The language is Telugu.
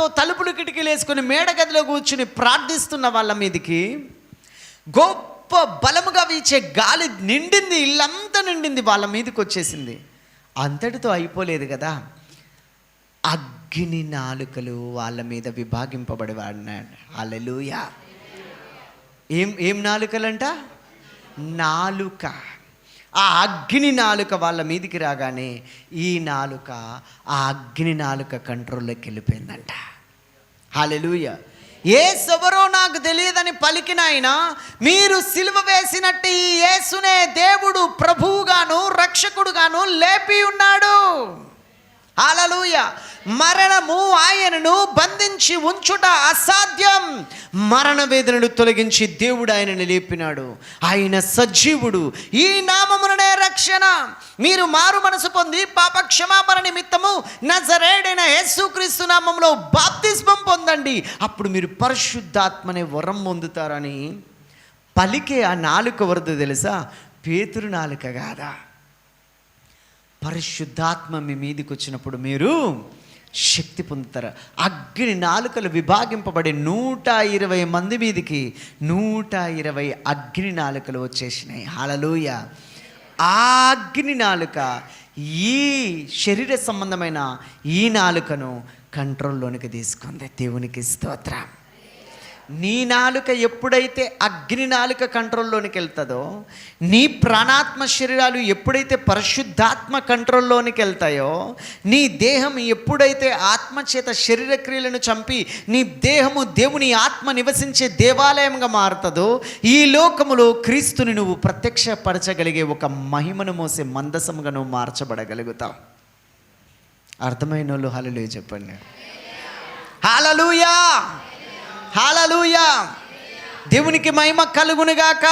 భయంతో తలుపులు కిటికీలు వేసుకొని మేడగదిలో కూర్చుని ప్రార్థిస్తున్న వాళ్ళ మీదకి గొప్ప బలముగా వీచే గాలి నిండింది, ఇల్లంతా నిండింది, వాళ్ళ మీదకి వచ్చేసింది. అంతటితో అయిపోలేదు కదా, అగ్ని నాలుకలు వాళ్ళ మీద విభాగింపబడి వాడినాడు. హల్లెలూయా. ఏం నాలుకలంట? నాలుక. ఆ అగ్ని నాలుక వాళ్ళ మీదికి రాగానే ఈ నాలుక ఆ అగ్ని నాలుక కంట్రోల్లోకి వెళ్ళిపోయిందంట. హల్లెలూయా. యేసెవరో నాకు తెలియదని పలికిన ఆయన, మీరు సిలువ వేసినట్టు ఈ యేసునే దేవుడు ప్రభువుగాను రక్షకుడుగాను లేపి ఉన్నాడు. హల్లెలూయా. మరణము ఆయనను బంధించి ఉంచుట అసాధ్యం. మరణ వేదనను తొలగించి దేవుడు ఆయనను లేపినాడు. ఆయన సజీవుడు. ఈ నామముననే రక్షణ. మీరు మారు మనసు పొంది పాప క్షమాపణ నిమిత్తము నజరేయుడైన యేసుక్రీస్తు నామములో బాప్తిస్మం పొందండి, అప్పుడు మీరు పరిశుద్ధాత్మనే వరం పొందుతారని పలికే ఆ నాలుక వరద తెలుసా? పేతురు నాలుక కాదా. పరిశుద్ధాత్మ మీ మీదికి వచ్చినప్పుడు మీరు శక్తి పొందుతారు. అగ్ని నాలుకలు విభాగింపబడి 120 మంది మీదికి 120 అగ్ని నాలుకలు వచ్చేసినాయి. హల్లెలూయా. ఆ అగ్ని నాలుక ఈ శరీర సంబంధమైన ఈ నాలుకను కంట్రోల్లోనికి తీసుకుంది. దేవునికి స్తోత్రం. నీ నాలుక ఎప్పుడైతే అగ్ని నాలుక కంట్రోల్లోనికి వెళ్తుందో, నీ ప్రాణాత్మ శరీరాలు ఎప్పుడైతే పరిశుద్ధాత్మ కంట్రోల్లోనికి వెళ్తాయో, నీ దేహం ఎప్పుడైతే ఆత్మచేత శరీర క్రియలను చంపి నీ దేహము దేవుని ఆత్మ నివసించే దేవాలయంగా మారుతుందో, ఈ లోకములో క్రీస్తుని నువ్వు ప్రత్యక్షపరచగలిగే ఒక మహిమను మోసే మందసముగా నువ్వు మార్చబడగలుగుతావు. అర్థమైన వాళ్ళు హల్లెలూయా చెప్పండి. హల్లెలూయా. హల్లెలూయా. దేవునికి మహిమ కలుగునుగాక.